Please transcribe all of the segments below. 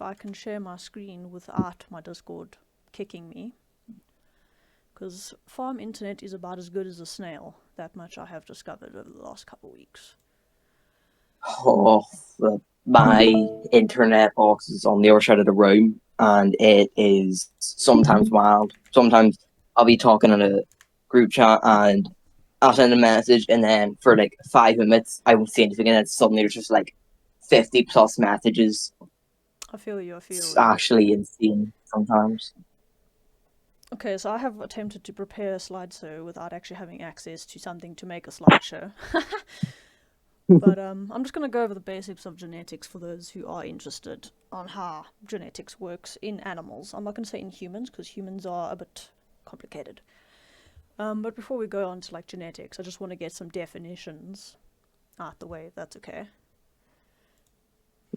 if I can share my screen without my Discord kicking me. Because farm internet is about as good as a snail. That much I have discovered over the last couple of weeks. Oh, my internet box is on the other side of the room, and it is sometimes wild. Sometimes I'll be talking in a group chat, and I'll send a message, and then for like 5 minutes, I won't see anything, and then suddenly there's just like 50 plus messages. I feel you. It's actually insane sometimes. Okay, so I have attempted to prepare a slideshow without actually having access to something to make a slideshow. But I'm just going to go over the basics of genetics for those who are interested on how genetics works in animals. I'm not going to say in humans, because humans are a bit complicated. But before we go on to like genetics, I just want to get some definitions out the way, if that's okay.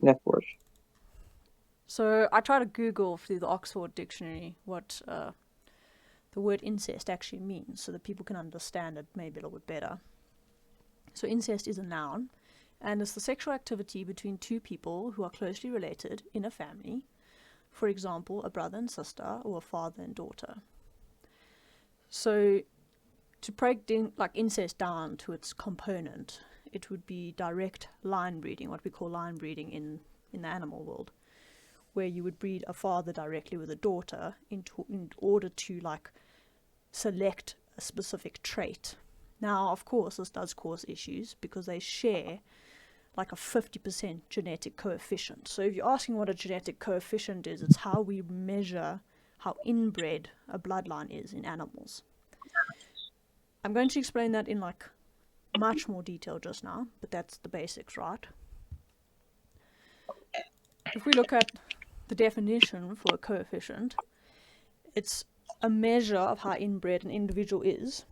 Yeah, of course. So I try to Google through the Oxford Dictionary what the word incest actually means, so that people can understand it maybe a little bit better. So incest is a noun, and it's the sexual activity between two people who are closely related in a family. For example, a brother and sister, or a father and daughter. So to break incest down to its component, it would be direct line breeding, what we call line breeding in the animal world, where you would breed a father directly with a daughter in order to like select a specific trait. Now, of course, this does cause issues because they share like a 50% genetic coefficient. So if you're asking what a genetic coefficient is, it's how we measure how inbred a bloodline is in animals. I'm going to explain that in like much more detail just now, but that's the basics, right? If we look at the definition for a coefficient, it's a measure of how inbred an individual is,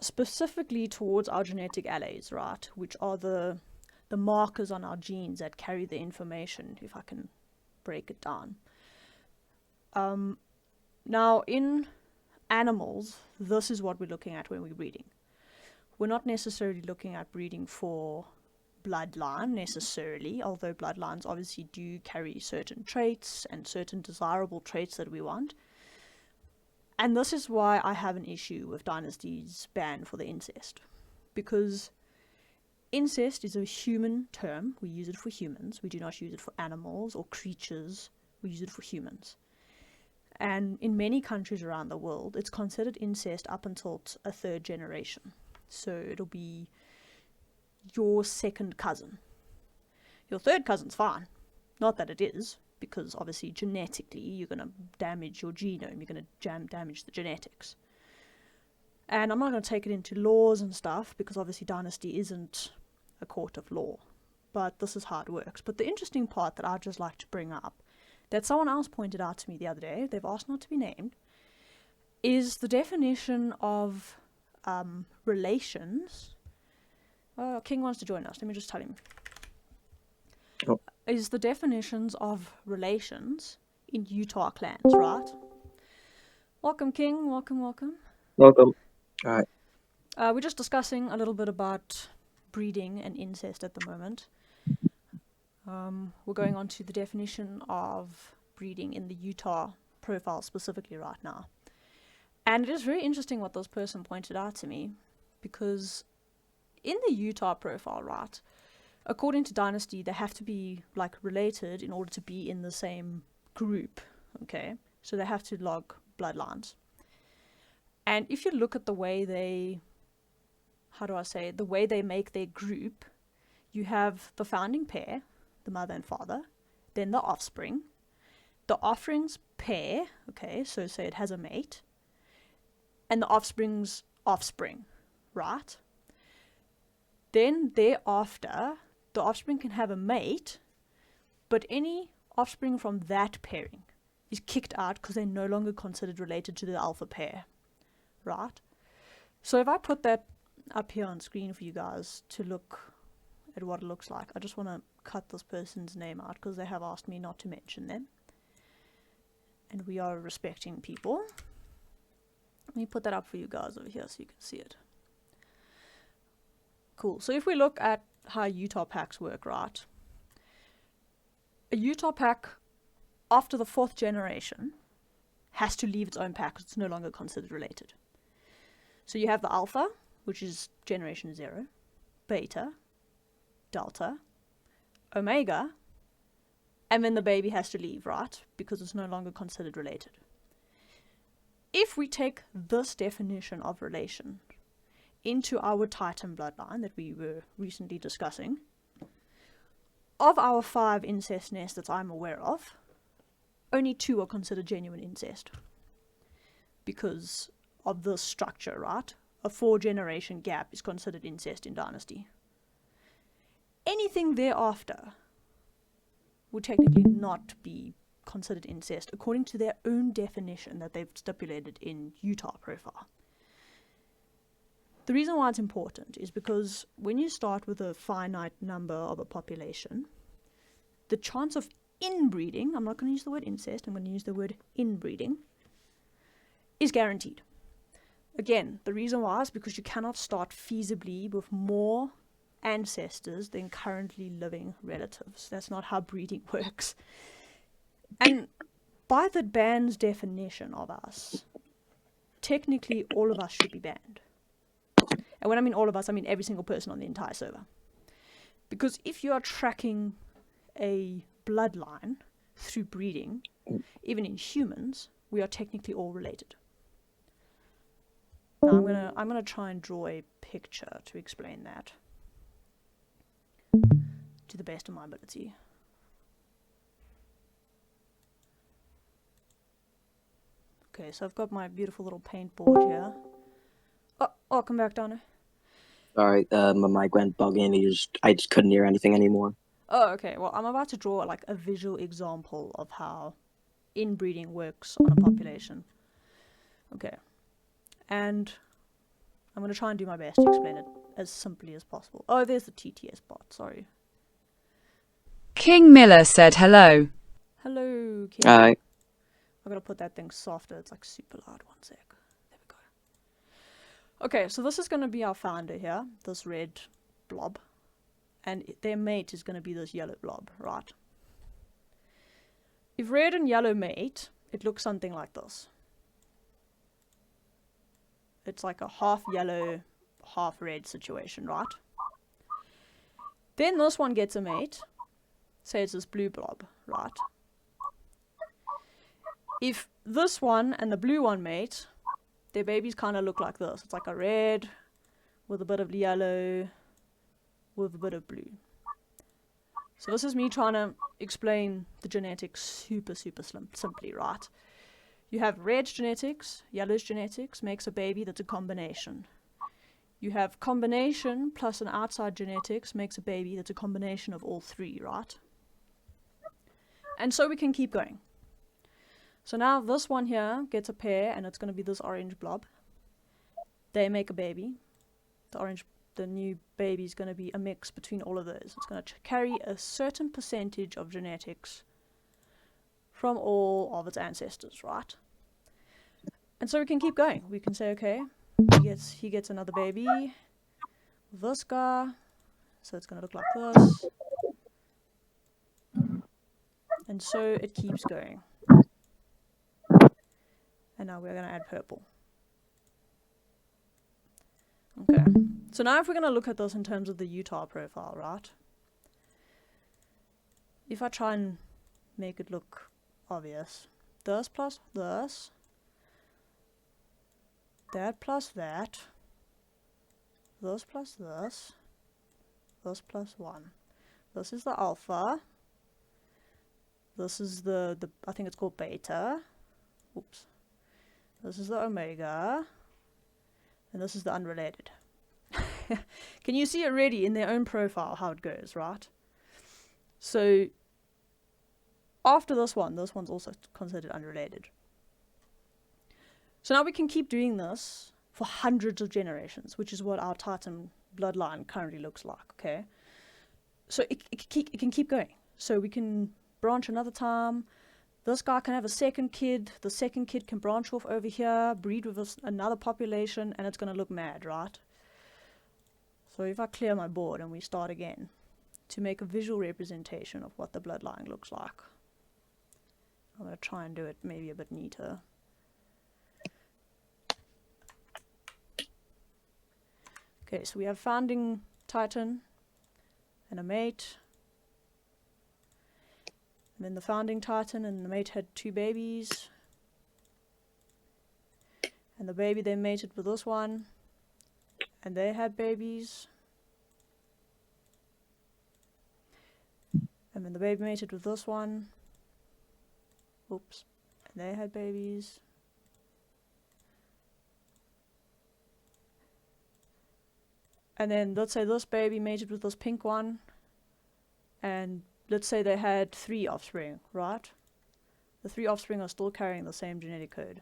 specifically towards our genetic alleles, right, which are the markers on our genes that carry the information, if I can break it down. Now, in animals, this is what we're looking at when we're breeding. We're not necessarily looking at breeding for bloodline necessarily, although bloodlines obviously do carry certain traits and certain desirable traits that we want. And this is why I have an issue with Dynasty's ban for the incest. Because incest is a human term. We use it for humans. We do not use it for animals or creatures. We use it for humans. And in many countries around the world, it's considered incest up until a third generation. So it'll be your second cousin. Your third cousin's fine. Not that it is, because obviously genetically you're going to damage your genome, you're going to damage the genetics. And I'm not going to take it into laws and stuff, because obviously Dynasty isn't a court of law. But this is how it works. But the interesting part that I'd just like to bring up, that someone else pointed out to me the other day, they've asked not to be named, is the definition of relations. King wants to join us, let me just tell him. Oh. Is the definitions of relations in Utah clans, right? Welcome, King. Welcome. Welcome. All right. We're just discussing a little bit about breeding and incest at the moment. We're going on to the definition of breeding in the Utah profile specifically right now. And it is very interesting what this person pointed out to me, because in the Utah profile, right, according to Dynasty, they have to be like related in order to be in the same group, okay? So they have to log bloodlines. And if you look at the way they, the way they make their group, you have the founding pair, the mother and father, then the offspring. The offspring's pair, okay, so say it has a mate, and the offspring's offspring, right? Then thereafter, the offspring can have a mate, but any offspring from that pairing is kicked out because they're no longer considered related to the alpha pair, right? So if I put that up here on screen for you guys to look at what it looks like, I just want to cut this person's name out because they have asked me not to mention them. And we are respecting people. Let me put that up for you guys over here so you can see it. Cool. So if we look at how Utah packs work, right? a Utah pack after the 4th generation has to leave its own pack because it's no longer considered related. So you have the alpha, which is generation 0, beta, delta, omega, and then the baby has to leave, right? Because it's no longer considered related. If we take this definition of relation into our Titan bloodline that we were recently discussing, of our 5 incest nests that I'm aware of, only 2 are considered genuine incest. Because of the structure, right? A 4-generation gap is considered incest in Dynasty. Anything thereafter would technically not be considered incest according to their own definition that they've stipulated in Utah profile. The reason why it's important is because when you start with a finite number of a population, the chance of inbreeding, I'm not going to use the word incest, I'm going to use the word inbreeding, is guaranteed. Again, the reason why is because you cannot start feasibly with more ancestors than currently living relatives. That's not how breeding works. And by the ban's definition of us, technically all of us should be banned. And when I mean all of us, I mean every single person on the entire server. Because if you are tracking a bloodline through breeding, even in humans, we are technically all related. Now I'm gonna try and draw a picture to explain that to the best of my ability. Okay, so I've got my beautiful little paintboard here. Oh, come back, Donna. Sorry, my mic went buggy and I just couldn't hear anything anymore. Oh, okay. Well, I'm about to draw like a visual example of how inbreeding works on a population. Okay. And I'm going to try and do my best to explain it as simply as possible. Oh, there's the TTS bot. Sorry. King Miller said hello. Hello, King. Hi. I'm going to put that thing softer. It's like super loud. 1 sec. There we go. Okay, so this is going to be our founder here. This red blob. And their mate is going to be this yellow blob, right? If red and yellow mate, it looks something like this. It's like a half yellow, half red situation, right? Then this one gets a mate. Say it's this blue blob, right? If this one and the blue one mate, their babies kind of look like this. It's like a red with a bit of yellow with a bit of blue. So this is me trying to explain the genetics super simply, right? You have red genetics, yellow's genetics makes a baby that's a combination. You have combination plus an outside genetics makes a baby that's a combination of all 3, right? And so we can keep going. So now this one here gets a pair and it's going to be this orange blob. They make a baby. The new baby is going to be a mix between all of those. It's going to carry a certain percentage of genetics from all of its ancestors, right? And so we can keep going. We can say, okay, he gets another baby. This guy, so it's going to look like this. And so it keeps going. And now we're going to add purple. Okay. So now if we're going to look at this in terms of the Utah profile, right? If I try and make it look obvious. This plus this. That plus that. This plus this. This plus 1. This is the alpha. This is the I think it's called beta. Oops. This is the omega. And this is the unrelated. Can you see already in their own profile how it goes, right? So after this one's also considered unrelated. So now we can keep doing this for hundreds of generations, which is what our Titan bloodline currently looks like, okay? So it can keep going. So we can branch another time. This guy can have a second kid. The second kid can branch off over here, breed with another population, and it's going to look mad, right? So if I clear my board and we start again, to make a visual representation of what the bloodline looks like. I'm going to try and do it maybe a bit neater. Okay, so we have founding titan and a mate. And then the founding titan and the mate had 2 babies. And the baby then mated with this one. And they had babies. And then the baby mated with this one. Oops. And they had babies. And then let's say this baby mated with this pink one. And let's say they had 3 offspring, right? The 3 offspring are still carrying the same genetic code.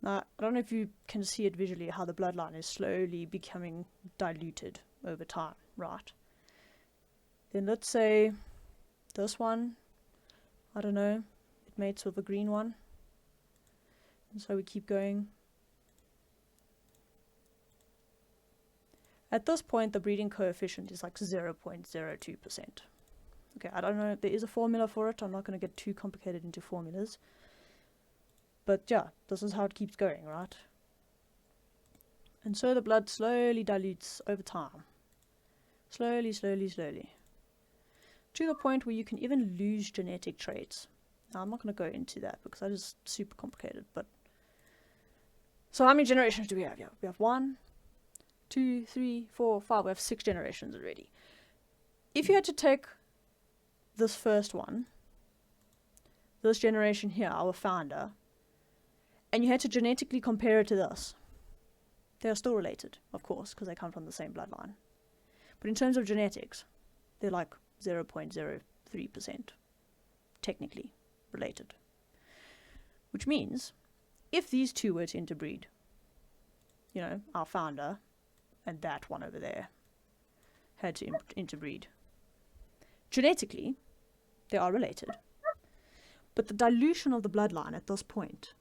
Now, I don't know if you can see it visually, how the bloodline is slowly becoming diluted over time, right? Then let's say this one, I don't know, it mates with the green one. And so we keep going. At this point, the breeding coefficient is like 0.02%. Okay, I don't know, there is a formula for it. I'm not going to get too complicated into formulas. But yeah, this is how it keeps going, right? And so the blood slowly dilutes over time. Slowly, slowly, slowly. To the point where you can even lose genetic traits. Now, I'm not going to go into that because that is super complicated. But so how many generations do we have here? We have 1, 2, 3, 4, 5. We have 6 generations already. If you had to take this first one, this generation here, our founder, and you had to genetically compare it to this, they are still related, of course, because they come from the same bloodline. But in terms of genetics, they're like 0.03% technically related. Which means, if these 2 were to interbreed, you know, our founder and that one over there had to interbreed, genetically, they are related. But the dilution of the bloodline at this point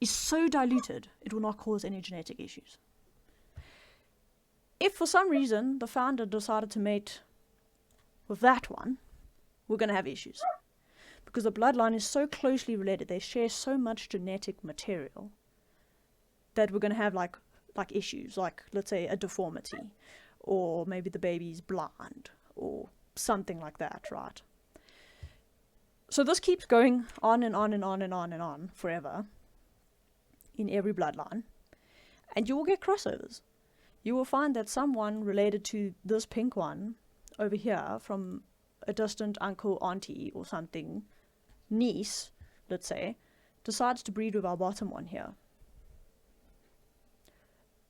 is so diluted, it will not cause any genetic issues. If for some reason the founder decided to mate with that one, we're going to have issues. Because the bloodline is so closely related, they share so much genetic material, that we're going to have like issues, like let's say a deformity, or maybe the baby's blind, or something like that, right? So this keeps going on and on and on and on and on forever in every bloodline, and you will get crossovers. You will find that someone related to this pink one over here from a distant uncle, auntie, or something, niece, let's say, decides to breed with our bottom one here.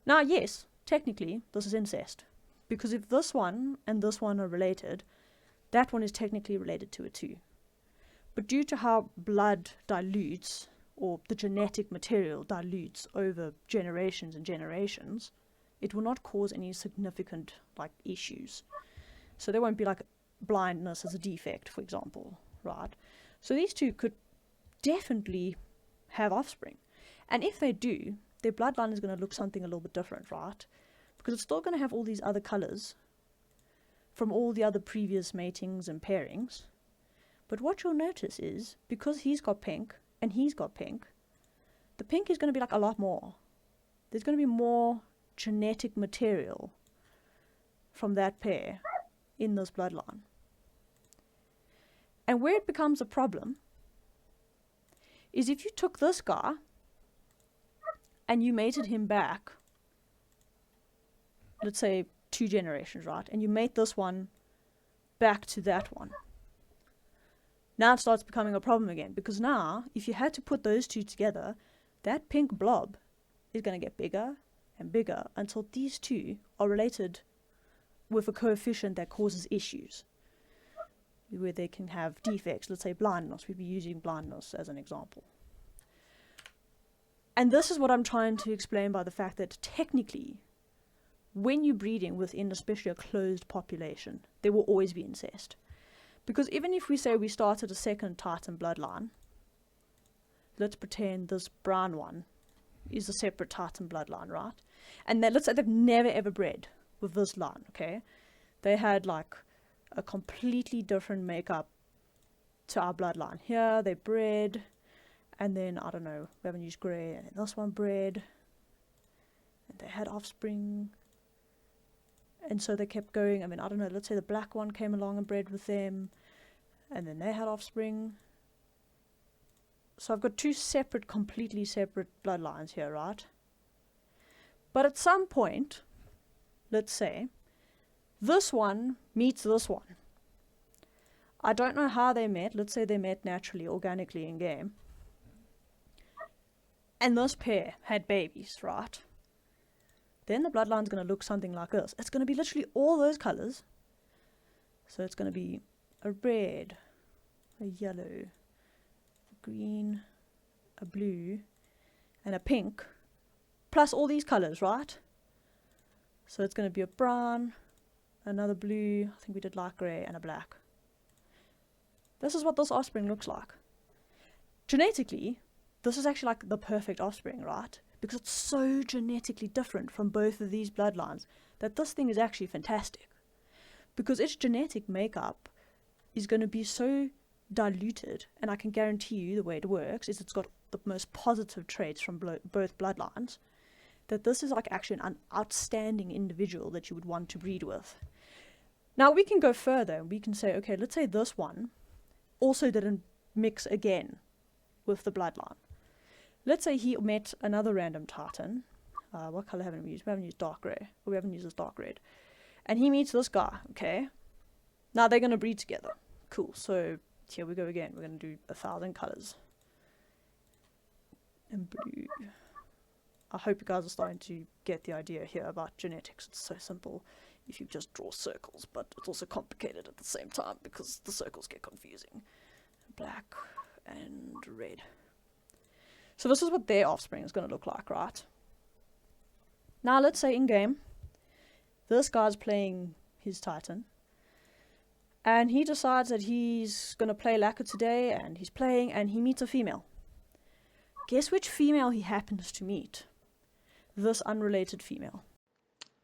Now, yes, technically, this is incest, because if this one and this one are related, that one is technically related to it too. But due to how blood dilutes, or the genetic material dilutes over generations and generations, it will not cause any significant issues. So there won't be blindness as a defect, for example, right? So these 2 could definitely have offspring. And if they do, their bloodline is going to look something a little bit different, right? Because it's still going to have all these other colors from all the other previous matings and pairings. But what you'll notice is, because he's got pink, and he's got pink, the pink is going to be a lot more. There's going to be more genetic material from that pair in this bloodline. And where it becomes a problem is if you took this guy and you mated him back, let's say 2 generations, right? And you mate this one back to that one. Now it starts becoming a problem again, because now, if you had to put those 2 together, that pink blob is going to get bigger and bigger until these 2 are related with a coefficient that causes issues, where they can have defects, let's say blindness. We'd be using blindness as an example. And this is what I'm trying to explain by the fact that technically, when you're breeding within especially a closed population, there will always be incest. Because even if we say we started a second Titan bloodline, let's pretend this brown one is a separate Titan bloodline, right? And let's say they've never ever bred with this line, okay? They had like a completely different makeup to our bloodline. Here they bred, and then I don't know, we haven't used grey, and then this one bred, and they had offspring, and so they kept going. I mean, I don't know, let's say the black one came along and bred with them, and then they had offspring. So I've got two separate, completely separate bloodlines here, right? But at some point, let's say, this one meets this one. I don't know how they met. Let's say they met naturally, organically in game. And this pair had babies, right? Then the bloodline's going to look something like this. It's going to be literally all those colors. So it's going to be a red, a yellow, a green, a blue, and a pink, plus all these colors, right? So it's going to be a brown, another blue, I think we did light grey, and a black. This is what this offspring looks like. Genetically, this is actually like the perfect offspring, right? Because it's so genetically different from both of these bloodlines that this thing is actually fantastic. Because its genetic makeup is going to be so diluted, and I can guarantee you the way it works is it's got the most positive traits from both bloodlines, that this is like actually an outstanding individual that you would want to breed with. Now we can go further. We can say, okay, let's say this one also didn't mix again with the bloodline. Let's say he met another random Titan. What color haven't we used? We haven't used dark grey. Or we haven't used this dark red. And he meets this guy, okay? Now they're going to breed together. Cool. So here we go again. We're going to do 1,000 colors. And blue. I hope you guys are starting to get the idea here about genetics. It's so simple if you just draw circles, but it's also complicated at the same time because the circles get confusing. Black and red. So this is what their offspring is going to look like, right? Now let's say in game, this guy's playing his Titan, and he decides that he's going to play lLokasie today, and he's playing, and he meets a female. Guess which female he happens to meet? This unrelated female.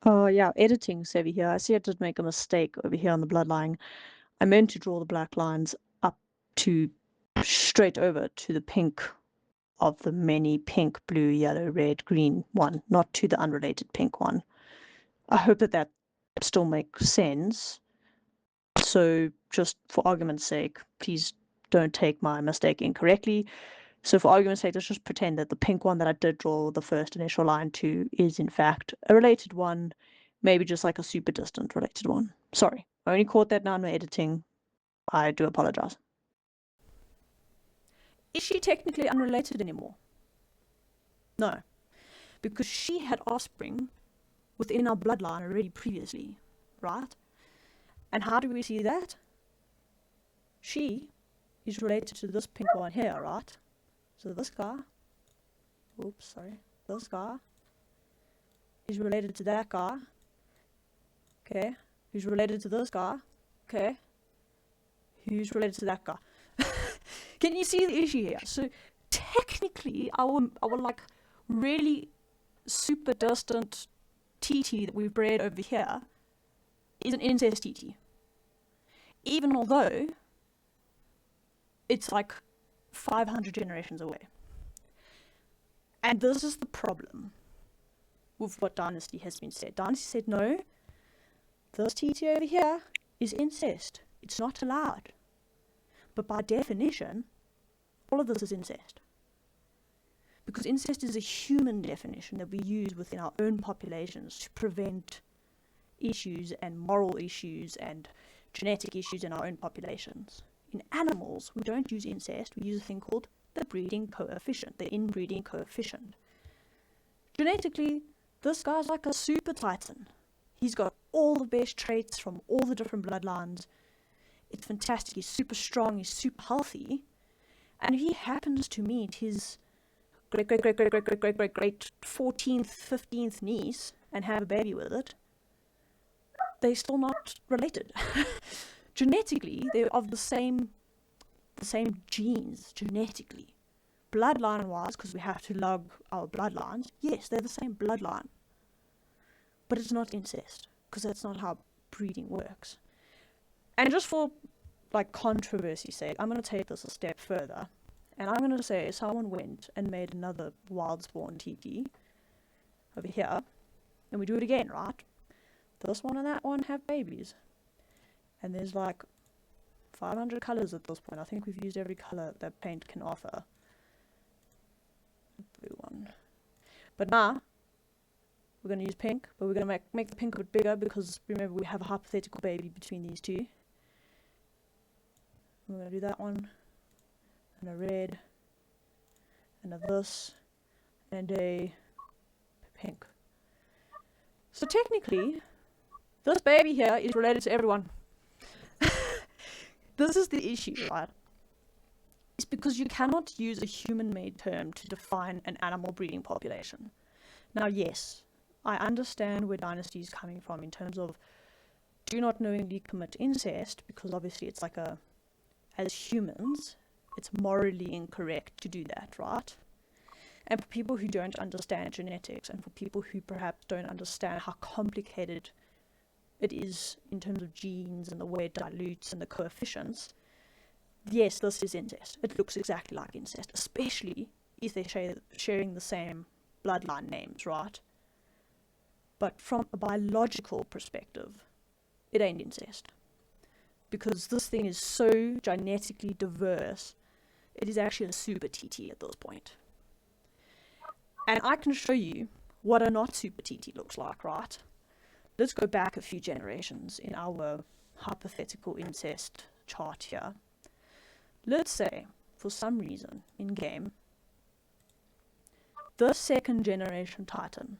Oh yeah, editing savvy here. I see I did make a mistake over here on the bloodline. I meant to draw the black lines up to straight over to the pink of the many pink, blue, yellow, red, green one, not to the unrelated pink one. I hope that still makes sense. So just for argument's sake, please don't take my mistake incorrectly. So for argument's sake, let's just pretend that the pink one that I did draw the first initial line to is in fact a related one, maybe just like a super distant related one. Sorry, I only caught that now in my editing. I do apologize. Is she technically unrelated anymore? No, because she had offspring within our bloodline already previously, right? And how do we see that? She is related to this pink one here, right? So this guy, this guy is related to that guy, okay, who's related to this guy, okay, who's related to that guy. Can you see the issue here? So technically, our like really super distant TT that we've bred over here is an incest TT. Even although it's like 500 generations away. And this is the problem with what Dynasty has been said. Dynasty said, no, this TT over here is incest. It's not allowed. But by definition, all of this is incest. Because incest is a human definition that we use within our own populations to prevent issues and moral issues and genetic issues in our own populations. In animals, we don't use incest, we use a thing called the breeding coefficient, the inbreeding coefficient. Genetically, this guy's like a super Titan. He's got all the best traits from all the different bloodlines. It's fantastic, he's super strong, he's super healthy. And if he happens to meet his great 14th, 15th niece and have a baby with it, they're still not related. Genetically, they're of the same genes, genetically. bloodline-wise, because we have to log our bloodlines, yes, they're the same bloodline. But it's not incest, because that's not how breeding works. And just for, like, controversy's sake, I'm going to take this a step further. And I'm going to say someone went and made another wild spawn TT over here. And we do it again, right? This one and that one have babies. And there's like 500 colors at this point. I think we've used every color that paint can offer. Blue one. But now, we're going to use pink, but we're going to make the pink a bit bigger because remember we have a hypothetical baby between these two. We're going to do that one, and a red, and a this, and a pink. So technically, this baby here is related to everyone. This is the issue, right? It's because you cannot use a human-made term to define an animal breeding population. Now, yes, I understand where Dynasty is coming from in terms of do not knowingly commit incest, because obviously it's like as humans, it's morally incorrect to do that, right? And for people who don't understand genetics, and for people who perhaps don't understand how complicated it is in terms of genes and the way it dilutes and the coefficients, yes, this is incest. It looks exactly like incest, especially if they're sharing the same bloodline names, right? But from a biological perspective, it ain't incest. Because this thing is so genetically diverse, it is actually a super TT at this point. And I can show you what a not super TT looks like, right? Let's go back a few generations in our hypothetical incest chart here. Let's say, for some reason, in-game, the second generation Titan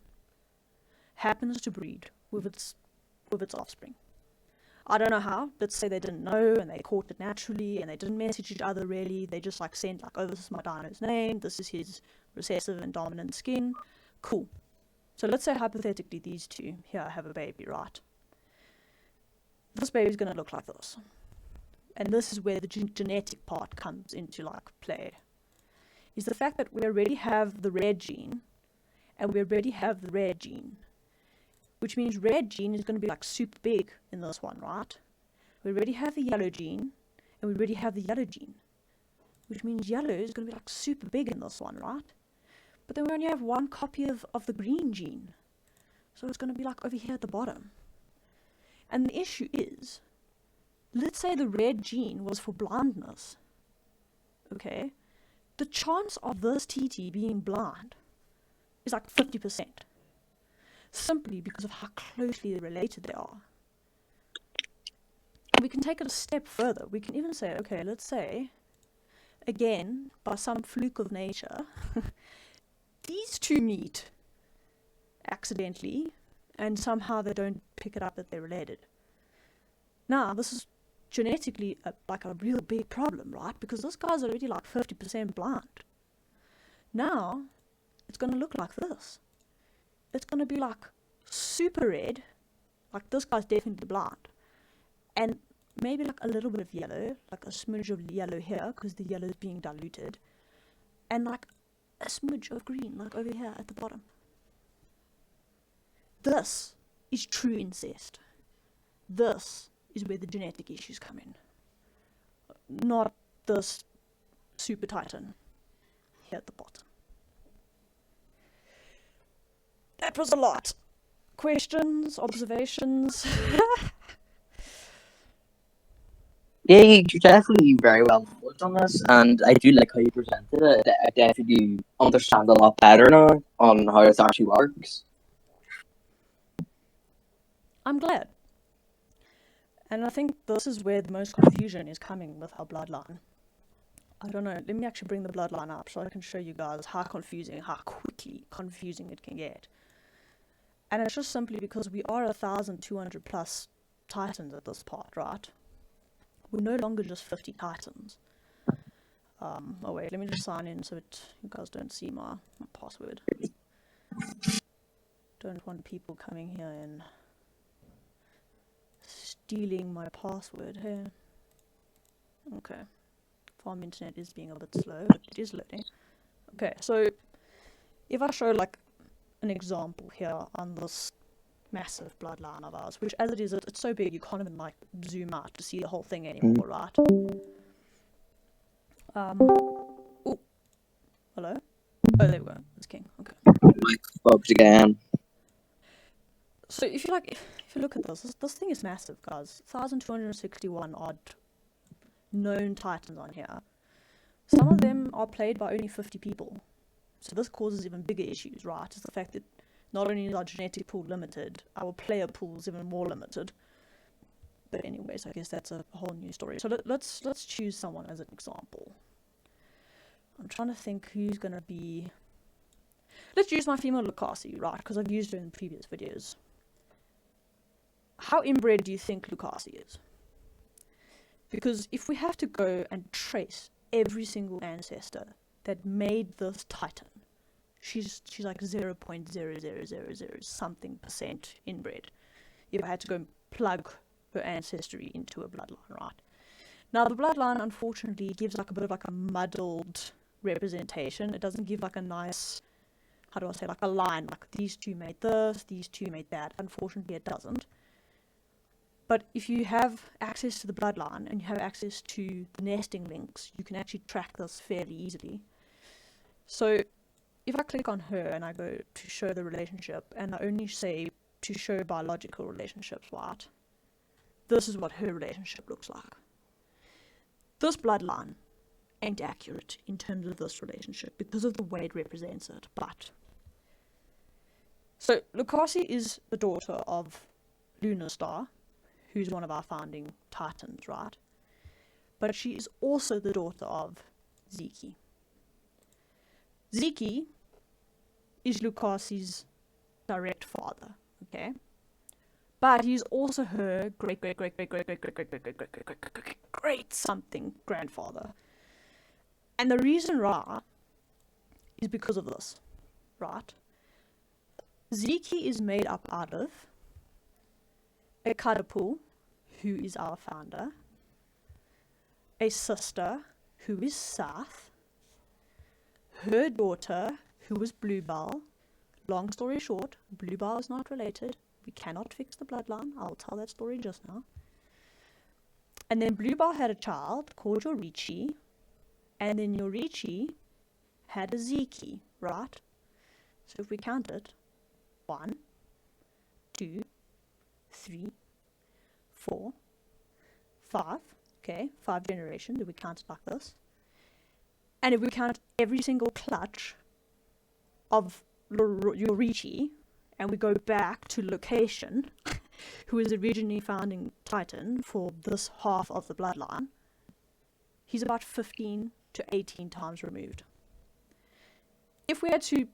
happens to breed with its offspring. I don't know how. Let's say they didn't know and they caught it naturally and they didn't message each other really. They just like sent like, oh, this is my dino's name. This is his recessive and dominant skin. Cool. So let's say hypothetically these two here have a baby, right? This baby's going to look like this. And this is where the genetic part comes into like play. Is the fact that we already have the red gene and we already have the red gene. Which means red gene is going to be like super big in this one, right? We already have the yellow gene, and we already have the yellow gene. Which means yellow is going to be like super big in this one, right? But then we only have one copy of the green gene. So it's going to be like over here at the bottom. And the issue is, let's say the red gene was for blindness. Okay? The chance of this TT being blind is like 50%. Simply because of how closely related they are. We can take it a step further. We can even say, okay, let's say, again, by some fluke of nature, these two meet accidentally, and somehow they don't pick it up that they're related. Now, this is genetically like a real big problem, right? Because this guy's already like 50% blind. Now, it's going to look like this. It's going to be like super red, like this guy's definitely blind, and maybe like a little bit of yellow, like a smidge of yellow here, because the yellow is being diluted, and like a smidge of green, like over here at the bottom. This is true incest. This is where the genetic issues come in. Not this super Titan here at the bottom. That was a lot. Questions, observations? Yeah, you're definitely very well informed on this, and I do like how you presented it. I definitely do understand a lot better now on how this actually works. I'm glad. And I think this is where the most confusion is coming with our bloodline. I don't know, let me actually bring the bloodline up so I can show you guys how quickly confusing it can get. And it's just simply because we are 1,200 plus Titans at this part, right? We're no longer just 50 Titans. Oh wait, let me just sign in so that you guys don't see my password. Don't want people coming here and stealing my password here. Okay. Farm internet is being a bit slow, but it is loading. Okay, so if I show like an example here on this massive bloodline of ours, which as it is, it's so big you can't even like zoom out to see the whole thing anymore, right? Oh, hello? Oh, there we go. It's King. Okay. Like, bugged again. So if you look at this thing is massive, guys. 1,261 odd known titans on here. Some of them are played by only 50 people. So this causes even bigger issues, right? It's the fact that not only is our genetic pool limited, our player pool is even more limited. But anyways, I guess that's a whole new story. So let's choose someone as an example. I'm trying to think who's going to be... Let's use my female lLokasie, right? Because I've used her in previous videos. How inbred do you think lLokasie is? Because if we have to go and trace every single ancestor that made this titan, she's like 0.0000 something percent inbred. If I had to go and plug her ancestry into a bloodline, right? Now the bloodline unfortunately gives like a bit of like a muddled representation. It doesn't give like a nice, how do I say, like a line, like these two made this, these two made that. Unfortunately it doesn't. But if you have access to the bloodline and you have access to the nesting links, you can actually track this fairly easily. So if I click on her and I go to show the relationship and I only say to show biological relationships, right? This is what her relationship looks like. This bloodline ain't accurate in terms of this relationship because of the way it represents it. But so lLokasie is the daughter of Lunarstar, who's one of our founding titans, right? But she is also the daughter of Zeke. Zeke is lLokasie's direct father, okay? But he's also her great something grandfather. And the reason why is because of this, right? Zeke is made up out of a Kadapu, who is our founder, a sister, who is South, her daughter, who is Bluebell. Long story short, Bluebell is not related. We cannot fix the bloodline. I'll tell that story just now. And then Bluebell had a child called Yorichi, and then Yorichi had a Zeke, right? So if we count it, 1, 2, 3, 4, 5, okay, 5 generations, if we count it like this. And if we count every single clutch of Yorichi, and we go back to lLokasie, who is originally founding Titan for this half of the bloodline, he's about 15 to 18 times removed. If we had to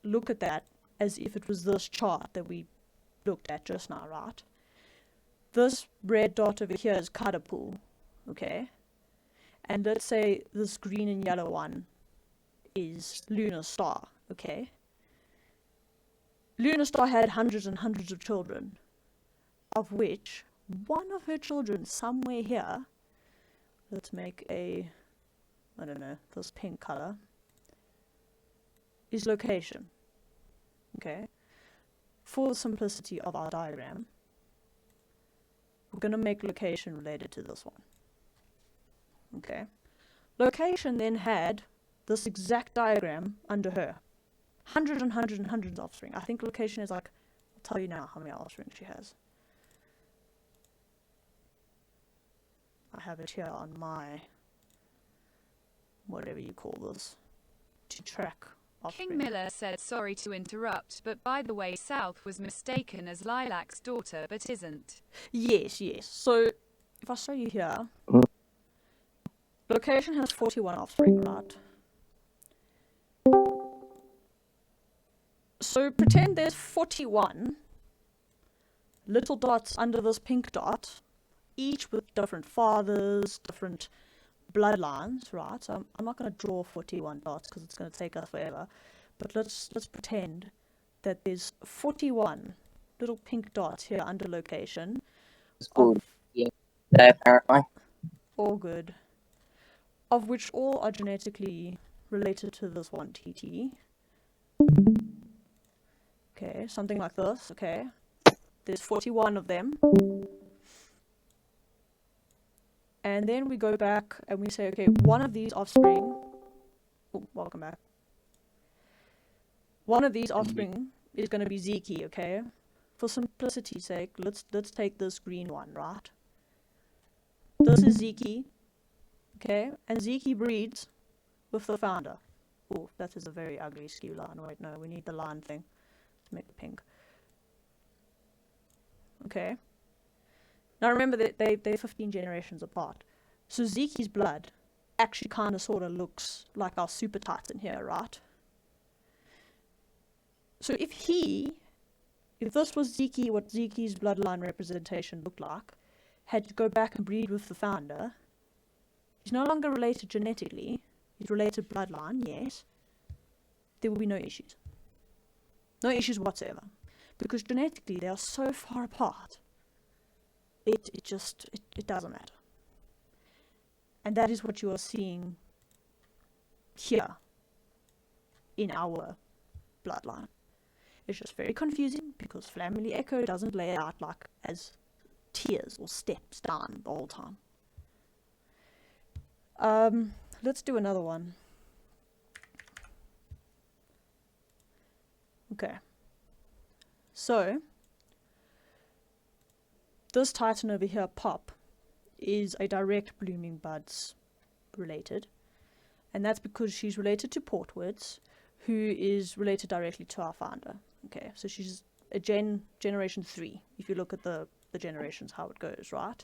look at that as if it was this chart that we looked at just now, right? This red dot over here is Kadapu, okay? And let's say this green and yellow one is Lunarstar, okay? Lunarstar had hundreds and hundreds of children, of which one of her children somewhere here, let's make a, I don't know, this pink color, is lLokasie, okay? For the simplicity of our diagram, we're going to make lLokasie related to this one, okay? lLokasie then had this exact diagram under her. Hundreds and hundreds and hundreds of offspring. I think lLokasie is like, I'll tell you now how many offspring she has. I have it here on my, whatever you call this, to track offspring. King Miller said, sorry to interrupt, but by the way, South was mistaken as Lilac's daughter, but isn't. Yes. So, if I show you here, lLokasie has 41 offspring, right? So pretend there's 41 little dots under this pink dot, each with different fathers, different bloodlines, right? So I'm not going to draw 41 dots because it's going to take us forever. But let's pretend that there's 41 little pink dots here under lLokasie. Yeah, apparently. All good. Of which all are genetically related to this one TT. Okay, something like this, okay. There's 41 of them. And then we go back and we say, okay, one of these offspring, welcome back. One of these offspring is going to be Zeke, okay? For simplicity's sake, let's take this green one, right? This is Zeke, okay? And Zeke breeds with the founder. Oh, that is a very ugly skew line. Wait, no, we need the line thing to make it pink. Okay. Now remember that they're 15 generations apart. So Zeke's blood actually kind of sort of looks like our super titan here, right? So if this was Zeke, what Zeke's bloodline representation looked like, had to go back and breed with the founder, he's no longer related genetically, he's related bloodline, yes, there will be no issues. No issues whatsoever. Because genetically they are so far apart, it doesn't matter. And that is what you are seeing here in our bloodline. It's just very confusing because Family Echo doesn't lay it out like as tiers or steps down the whole time. Let's do another one. Okay. So, this titan over here, Pop, is a direct Blooming Buds related. And that's because she's related to Portwoods, who is related directly to our founder. Okay, so she's a generation 3, if you look at the generations, how it goes, right?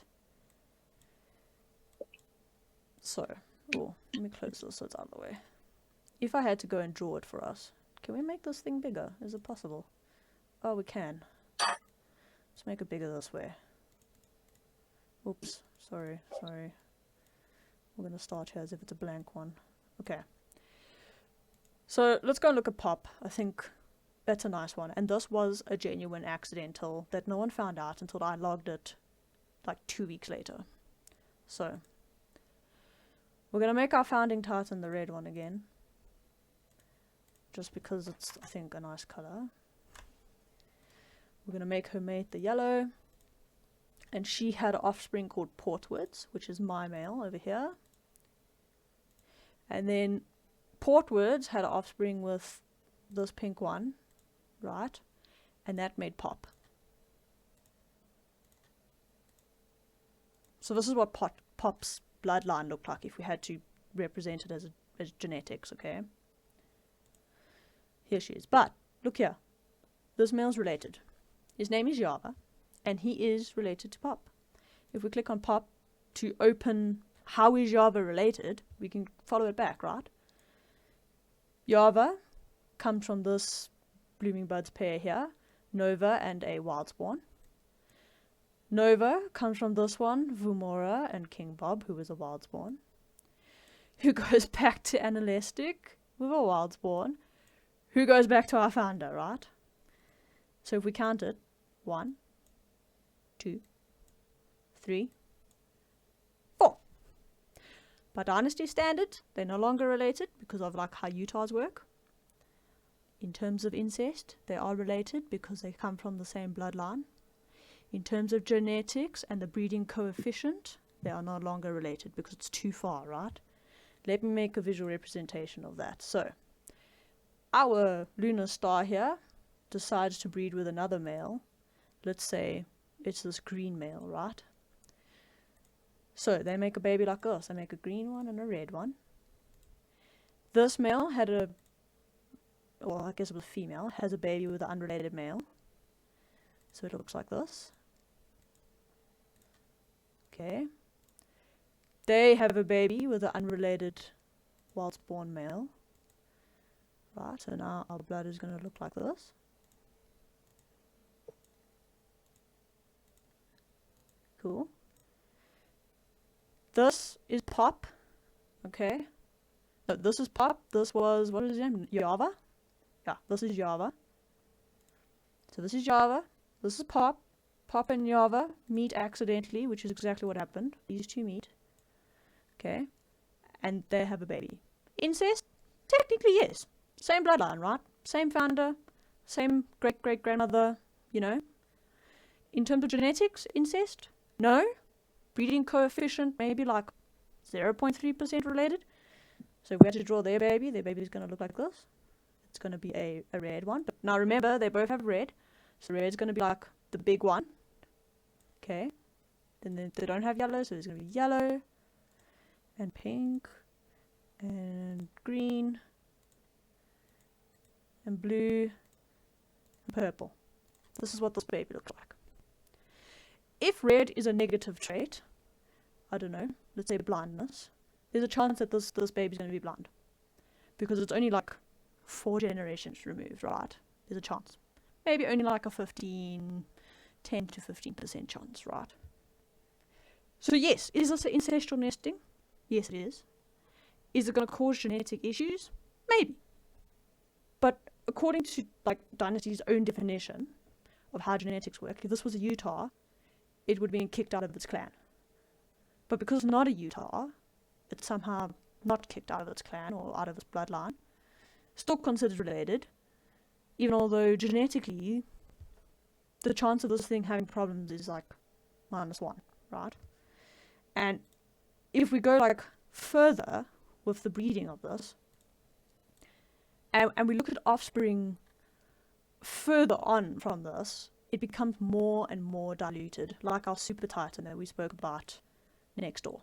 So, let me close this so it's out of the way. If I had to go and draw it for us, can we make this thing bigger? Is it possible? Oh, we can. Let's make it bigger this way. Oops, sorry. We're going to start here as if it's a blank one. Okay. So let's go and look at Pop. I think that's a nice one. And this was a genuine accidental that no one found out until I logged it like 2 weeks later. So we're going to make our founding titan the red one again. Just because it's, I think, a nice color. We're going to make her mate the yellow. And she had an offspring called Portwoods, which is my male over here. And then Portwoods had an offspring with this pink one, right? And that made Pop. So this is what Pop's bloodline looked like if we had to represent it as genetics, okay? Here she is. But, look here. This male's related. His name is Java, and he is related to Pop. If we click on Pop to open how is Java related, we can follow it back, right? Java comes from this Blooming Buds pair here, Nova and a Wildspawn. Nova comes from this one, Vumora and King Bob, who is a Wildspawn, who goes back to Analestic with a Wildspawn, who goes back to our founder, right? So if we count it, 1, 2, 3, 4. By Dynasty standards, they're no longer related because of like how Utahs work. In terms of incest, they are related because they come from the same bloodline. In terms of genetics and the breeding coefficient, they are no longer related because it's too far, right? Let me make a visual representation of that. So, our lunar star here decides to breed with another male. Let's say it's this green male, right? So they make a baby like us. They make a green one and a red one. This male had I guess it was female, has a baby with an unrelated male. So it looks like this. Okay. They have a baby with an unrelated Wildspawn male. Right, so now our blood is going to look like this. Cool. This is Pop. Okay. No, this is Pop. This was, what is his name? Java? Yeah, this is Java. So this is Java. This is Pop. Pop and Java meet accidentally, which is exactly what happened. These two meet. Okay. And they have a baby. Incest? Technically, yes. Same bloodline, right? Same founder, same great-great-grandmother, you know. In terms of genetics, incest? No. Breeding coefficient, maybe like 0.3% related. So if we had to draw their baby's going to look like this. It's going to be a red one. But now remember, they both have red. So red's going to be like the big one. Okay. Then they don't have yellow, so there's going to be yellow and pink and green and blue and purple. This is what this baby looks like. If red is a negative trait, I don't know, let's say blindness, there's a chance that this baby's going to be blind. Because it's only like 4 generations removed, right? There's a chance. Maybe only like a 10 to 15% chance, right? So yes, is this ancestral nesting? Yes, it is. Is it going to cause genetic issues? Maybe. But according to like Dynasty's own definition of how genetics work, if this was a Utah, it would be kicked out of its clan. But because it's not a Utah, it's somehow not kicked out of its clan or out of its bloodline. Still considered related, even although genetically, the chance of this thing having problems is like -1, right? And if we go like further with the breeding of this, and we look at offspring further on from this, it becomes more and more diluted, like our super titan that we spoke about next door.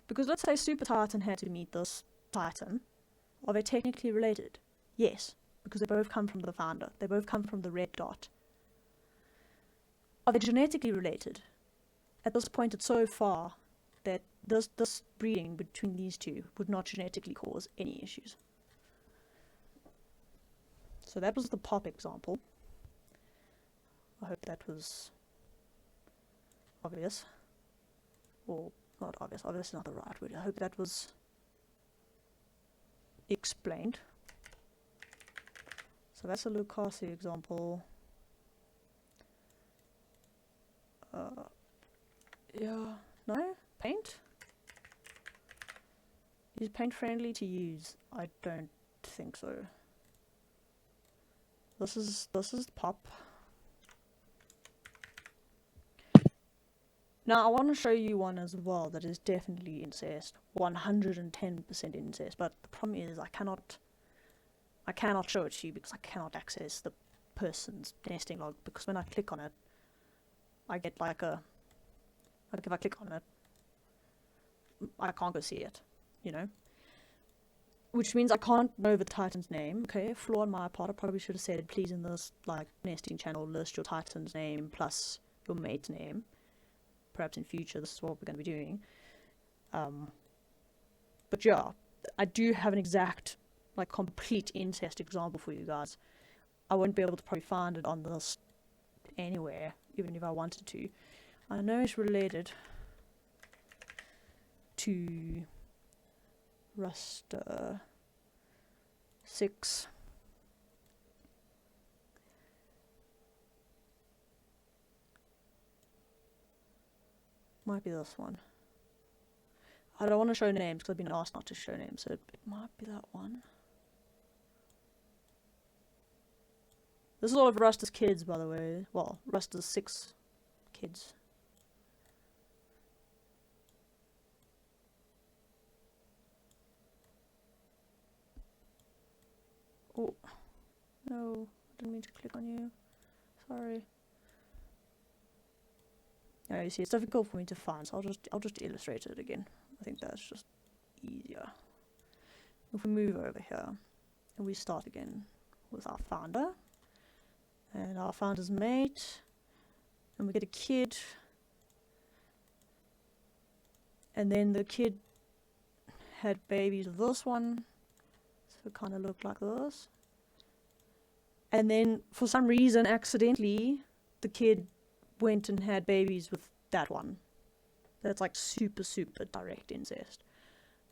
Because let's say super titan had to meet this titan, are they technically related? Yes, because they both come from the founder. They both come from the red dot. Are they genetically related? At this point, it's so far that this breeding between these two would not genetically cause any issues. So that was the pop example. I hope that was obvious. Or not obvious. Obvious is not the right word. I hope that was explained. So that's a lLokasie example. Yeah, no? Paint? Is paint friendly to use? I don't think so. This is pop. Now I want to show you one as well that is definitely incest, 110% incest. But the problem is I cannot show it to you because I cannot access the person's nesting log. Because when I click on it, I get like if I click on it, I can't go see it, you know. Which means I can't know the titan's name. Okay, flaw on my part. I probably should have said, please in this like nesting channel list your titan's name plus your mate's name. Perhaps in future this is what we're going to be doing. But yeah, I do have an exact, like complete incest example for you guys. I won't be able to probably find it on this anywhere, even if I wanted to. I know it's related to Ruster 6. Might be this one. I don't want to show names because I've been asked not to show names, so it might be that one. This is all of Ruster's kids, by the way. Well, Ruster's 6 kids. Oh, no, I didn't mean to click on you. Sorry. Yeah, you see, it's difficult for me to find, so I'll just illustrate it again. I think that's just easier. If we move over here and we start again with our founder and our founder's mate, and we get a kid, and then the kid had babies with this one, so it kind of looked like this. And then for some reason, accidentally, the kid went and had babies with that one. That's like super direct incest.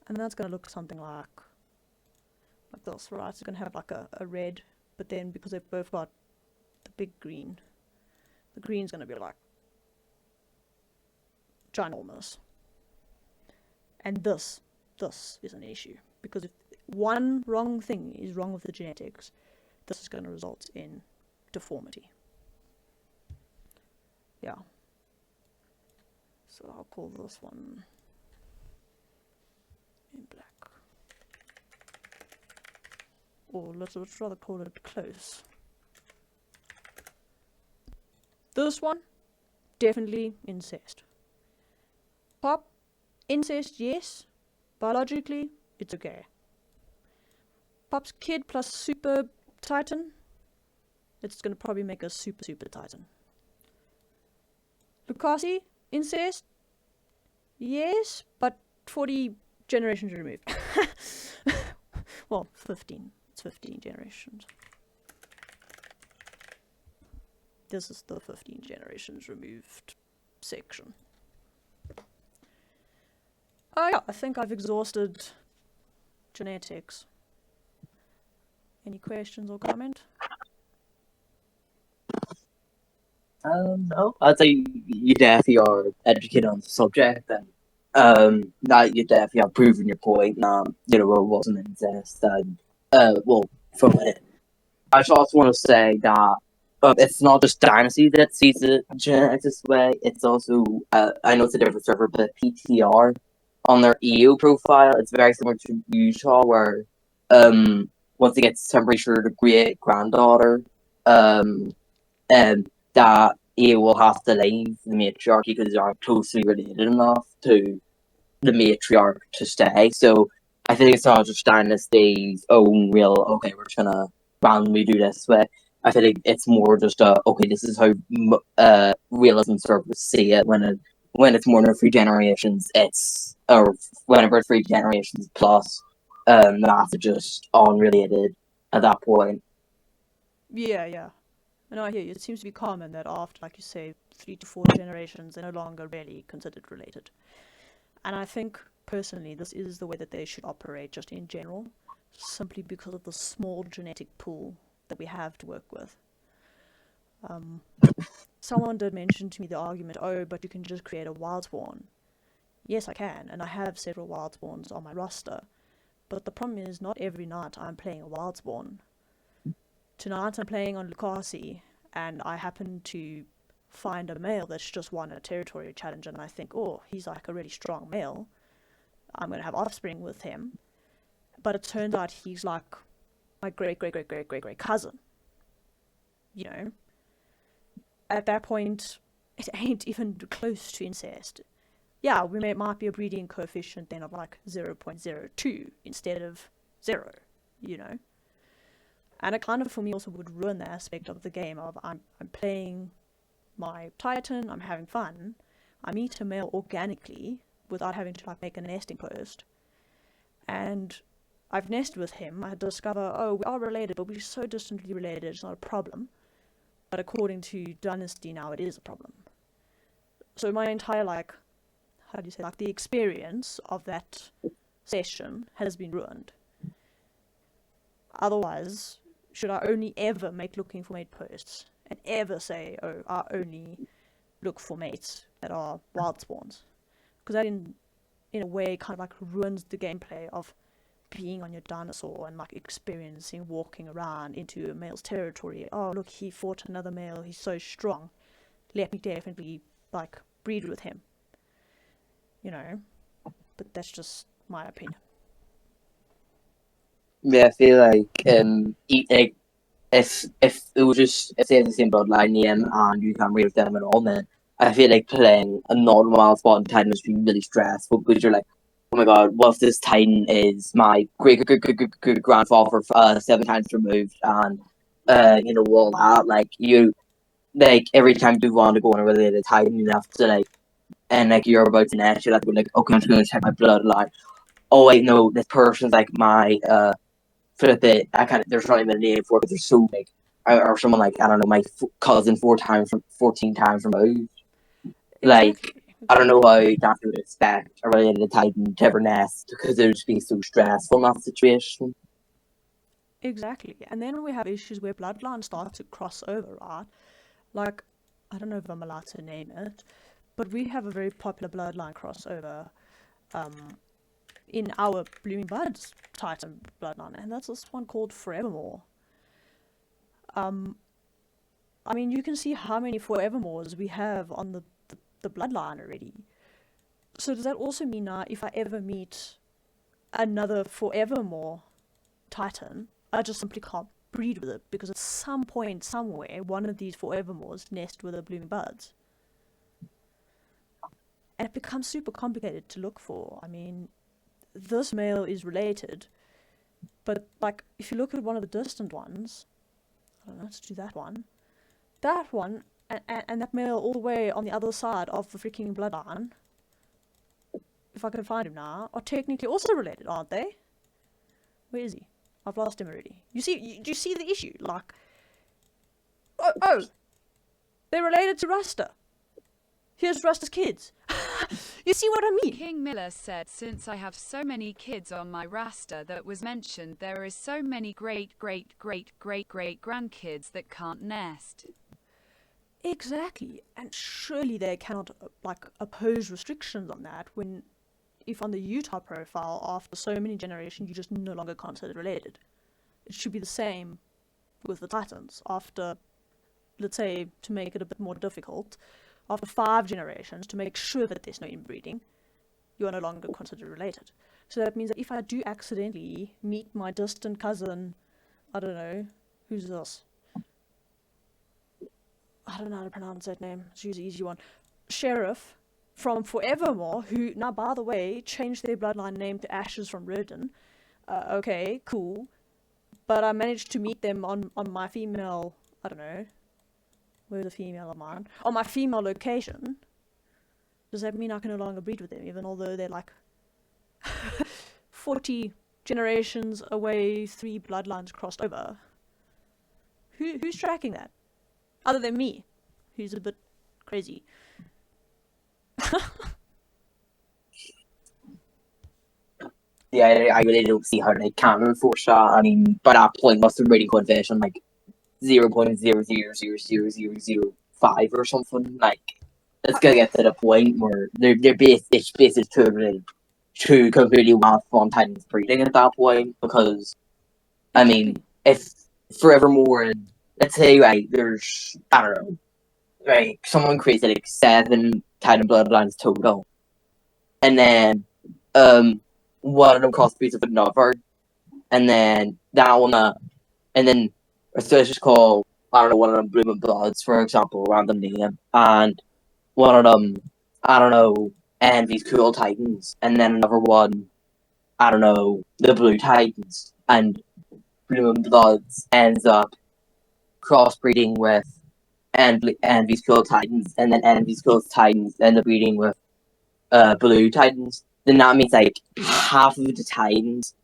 And that's going to look something like this, right? It's going to have like a red, but then because they've both got the big green, the green's going to be like ginormous. And this is an issue, because if one wrong thing is wrong with the genetics, this is going to result in deformity. Yeah. So I'll call this one in black. Or let's rather call it close. This one, definitely incest. Pop, incest, yes. Biologically, it's okay. Pop's kid plus super titan, it's going to probably make a super titan. lLokasie, incest, yes, but 40 generations removed. Well, 15. It's 15 generations. This is the 15 generations removed section. Oh yeah, I think I've exhausted genetics. Any questions or comment? No, I'd say you definitely are educated on the subject, and that you definitely have proven your point. You know, it wasn't incest, and well, from it, I just also want to say that it's not just Dynasty that sees it genetics this way. It's also I know it's a different server, but PTR on their EU profile, it's very similar to Utah, where once it gets temperature to great granddaughter, and that he will have to leave the matriarchy because they aren't closely related enough to the matriarch to stay. So I think it's not just Dynasty's own real, okay, we're just gonna randomly do this way. I think it's more just okay, this is how realism servers see it when it's more than 3 generations. It's or whenever it's 3 generations plus, that's just unrelated at that point. Yeah. No, I hear you. It seems to be common that after, like you say, 3 to 4 generations, they're no longer really considered related. And I think, personally, this is the way that they should operate just in general, simply because of the small genetic pool that we have to work with. Someone did mention to me the argument, oh, but you can just create a wildspawn. Yes, I can, and I have several wildspawns on my roster. But the problem is, not every night I'm playing a wildspawn. Tonight I'm playing on lLokasie, and I happen to find a male that's just won a territory challenge, and I think, oh, he's like a really strong male. I'm going to have offspring with him. But it turns out he's like my great cousin. You know? At that point, it ain't even close to incest. Yeah, might be a breeding coefficient then of like 0.02 instead of 0, you know? And it kind of, for me, also would ruin the aspect of the game of I'm playing my Titan, I'm having fun, I meet a male organically without having to like make a nesting post, and I've nested with him. I discover, oh, we are related, but we're so distantly related, it's not a problem. But according to Dynasty now, it is a problem. So my entire, like, how do you say, like, the experience of that session has been ruined. Otherwise, should I only ever make looking for mate posts and ever say, oh, I only look for mates that are wild spawns? Because that in a way kind of like ruins the gameplay of being on your dinosaur and like experiencing walking around into a male's territory. Oh, look, he fought another male, he's so strong, let me definitely like breed with him, you know. But that's just my opinion. Yeah, I feel like if it was just if they have the same bloodline name and you can't read with them at all, then I feel like playing a non-wild spot in Titan must be really stressful because you're like, oh my god, what if this Titan is my great grandfather 7 times removed, and you know, all that, like you like every time you want to go on a related Titan, you have to like, and like you're about to nest, you're like, okay, I'm just going to check my bloodline. Oh wait, no, this person's like my for the I kind of there's not even a name for it, but they're so big. Or someone like, I don't know, my cousin 14 times removed. Like, I don't know how that would expect a related Titan to ever nest because it would just be so stressful in that situation. Exactly. And then we have issues where bloodlines start to cross over, right? Like, I don't know if I'm allowed to name it, but we have a very popular bloodline crossover in our Blooming Buds Titan bloodline, and that's this one called Forevermore. I mean, you can see how many Forevermores we have on the bloodline already. So does that also mean now if I ever meet another Forevermore Titan, I just simply can't breed with it because at some point, somewhere, one of these Forevermores nest with the Blooming Buds? And it becomes super complicated to look for. I mean, this male is related, but like if you look at one of the distant ones, I don't know, let's do that one, and that male all the way on the other side of the freaking bloodline, if I can find him now, are technically also related, aren't they? Where is he? I've lost him already. Do you see the issue? Like, oh, they're related to Rasta. Here's Rasta's kids. You see what I mean? King Miller said, since I have so many kids on my Rasta that was mentioned, there is so many great-great-great-great-great-grandkids that can't nest. Exactly. And surely they cannot, oppose restrictions on that when, if on the Utah profile, after so many generations, you just no longer considered related. It should be the same with the Titans. After, let's say, to make it a bit more difficult, after 5 generations, to make sure that there's no inbreeding, you are no longer considered related. So that means that if I do accidentally meet my distant cousin, I don't know, who's this? I don't know how to pronounce that name. Let's use an easy one. Sheriff from Forevermore, who now, by the way, changed their bloodline name to Ashes from Roden. Okay, cool. But I managed to meet them on my female, I don't know, where's the female of mine? On my female location. Does that mean I can no longer breed with them, even although they're like 40 generations away, 3 bloodlines crossed over? Who's tracking that? Other than me, who's a bit crazy. Yeah, I really don't see how they can enforce that. I mean, by that point, must have really confession like 0.0000005 or something. Like, it's gonna get to the point where it's basically two completely one times breeding at that point. Because, I mean, if Forevermore and let's say there's I don't know, someone created like 7 Titan bloodlines total, and then one of them cost piece of another, and then that one and then let's just call I don't know one of them Blooming Bloods for example, random name, and one of them I don't know Envy's Cool Titans, and then another one I don't know the Blue Titans, and Blooming Bloods ends up crossbreeding with Envy's Cool Titans, and then Envy's Cool Titans end up breeding with Blue Titans. Then that means like half of the Titans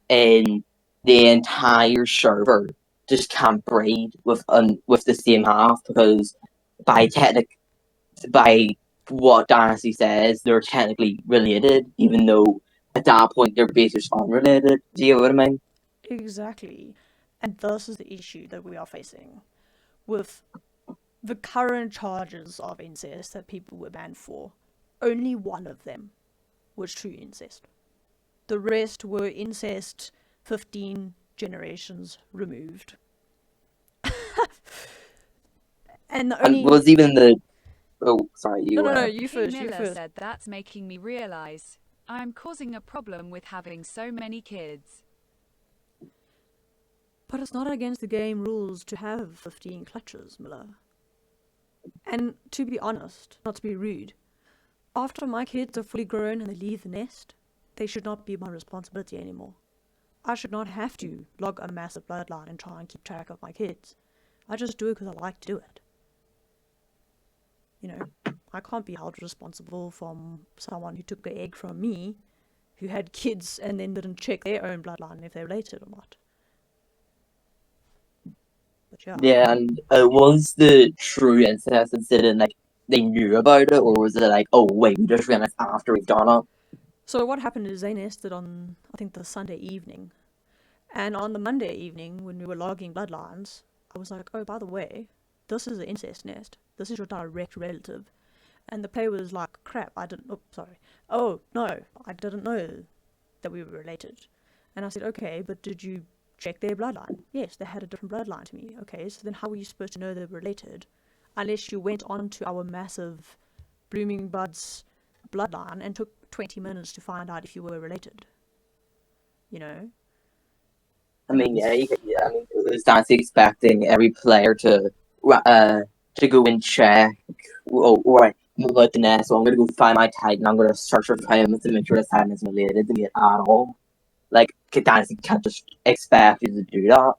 in the entire server just can't breed with the same half because by what Dynasty says, they're technically related, even though at that point they're basically unrelated. Do you know what I mean? Exactly. And this is the issue that we are facing with the current charges of incest that people were banned for. Only one of them was true incest. The rest were incest 15 generations removed. And the only... And was even the... Oh, sorry, you No, you first, King you Miller first. said, that's making me realize I'm causing a problem with having so many kids. But it's not against the game rules to have 15 clutches, Miller. And to be honest, not to be rude, after my kids are fully grown and they leave the nest, they should not be my responsibility anymore. I should not have to log a massive bloodline and try and keep track of my kids. I just do it because I like to do it. You know, I can't be held responsible from someone who took the egg from me, who had kids and then didn't check their own bloodline if they're related or not. But yeah. Yeah, and was the true incest incident like they knew about it, or was it like, oh wait, we just realized after we've done it? So what happened is they nested on, I think, the Sunday evening. And on the Monday evening, when we were logging bloodlines, I was like, oh, by the way, this is an incest nest. This is your direct relative. And the player was like, crap, I didn't... Oh, sorry. Oh, no, I didn't know that we were related. And I said, okay, but did you check their bloodline? Yes, they had a different bloodline to me. Okay, so then how were you supposed to know they're related? Unless you went on to our massive Blooming Buds bloodline and took 20 minutes to find out if you were related. You know? I mean, yeah, I mean, is Dynasty expecting every player to go and check? Oh, right, about the nest. So I'm gonna go find my Titan. I'm gonna search for him to make sure this Titan is related to me at all. Like, Dynasty can't just expect you to do that.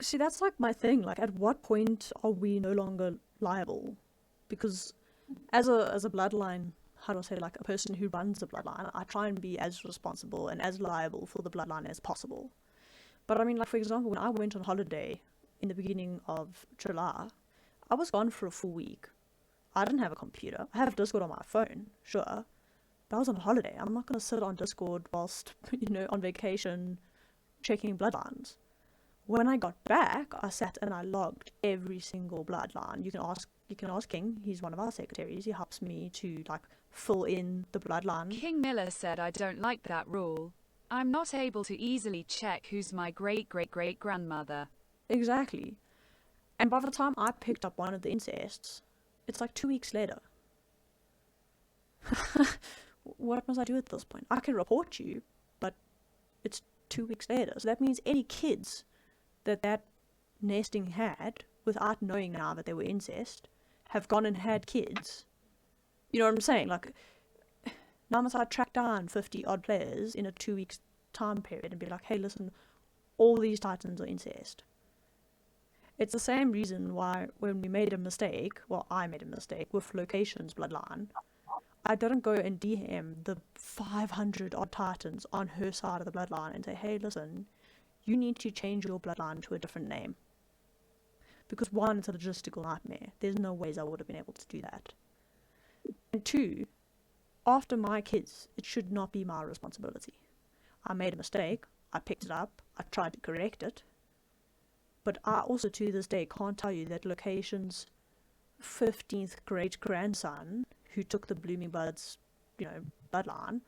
See, that's like my thing. Like, at what point are we no longer liable? Because as a bloodline, how do I say, like a person who runs a bloodline, I try and be as responsible and as liable for the bloodline as possible. But I mean, like, for example, when I went on holiday in the beginning of July, I was gone for a full week. I didn't have a computer. I have Discord on my phone, sure. But I was on holiday. I'm not going to sit on Discord whilst, on vacation checking bloodlines. When I got back, I sat and I logged every single bloodline. You can ask King. He's one of our secretaries. He helps me to fill in the bloodline. King Miller said, I don't like that rule. I'm not able to easily check who's my great-great-great-grandmother. Exactly. And by the time I picked up one of the incests, it's like 2 weeks later. What must I do at this point? I can report you, but it's 2 weeks later. So that means any kids that nesting had, without knowing now that they were incest, have gone and had kids. You know what I'm saying? Like, now must I track down 50 odd players in a 2 weeks time period and be like, hey, listen, all these Titans are incest. It's the same reason why when we made a mistake, well, I made a mistake with lLokasio's bloodline, I didn't go and DM the 500 odd Titans on her side of the bloodline and say, hey, listen, you need to change your bloodline to a different name. Because one, it's a logistical nightmare. There's no ways I would have been able to do that. And two, after my kids, it should not be my responsibility. I made a mistake, I picked it up, I tried to correct it, but I also to this day can't tell you that lLokasio's 15th great-grandson, who took the Blooming Buds, bloodline,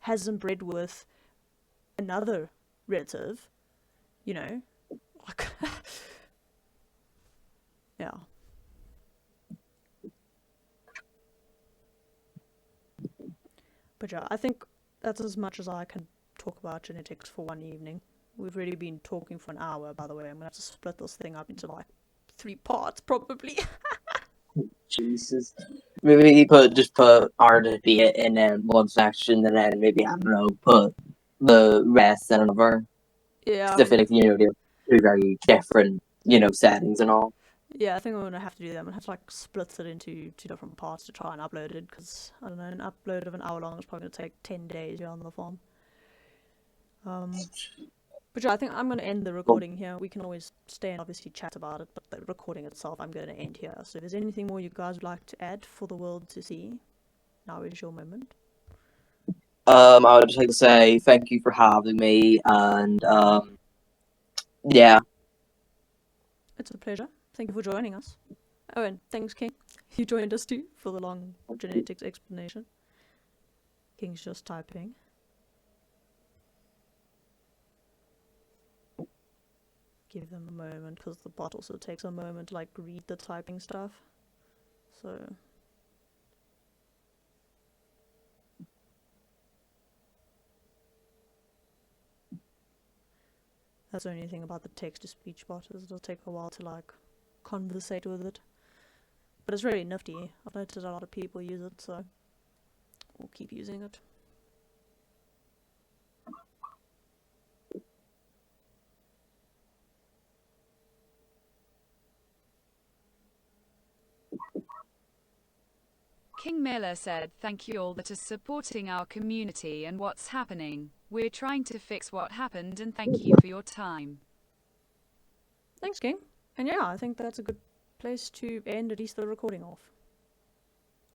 hasn't bred with another relative, like, yeah. But yeah, I think that's as much as I can talk about genetics for one evening. We've already been talking for an hour, by the way. I'm gonna have to split this thing up into 3 parts, probably. Jesus. Maybe just put R&B in one section and then maybe, I don't know, put the rest in another. Yeah. Specifically, they're two very different, settings and all. Yeah, I think I'm gonna have to do that. I'm gonna have to split it into 2 different parts to try and upload it, because I don't know, an upload of an hour long is probably gonna take 10 days on the farm. But yeah, I think I'm gonna end the recording here. We can always stay and obviously chat about it, but the recording itself I'm gonna end here. So if there's anything more you guys would like to add for the world to see, now is your moment. I would just like to say thank you for having me, and yeah. It's a pleasure. Thank you for joining us. Oh, and thanks, King. You joined us too for the long genetics explanation. King's just typing. Give them a moment, because the bot also takes a moment to read the typing stuff. So that's the only thing about the text-to-speech bot, is it'll take a while to conversate with it. But it's really nifty. I've noticed a lot of people use it, so we'll keep using it. King Miller said, thank you all that are supporting our community and what's happening. We're trying to fix what happened, and thank you for your time. Thanks, King. And yeah, I think that's a good place to end at least the recording off.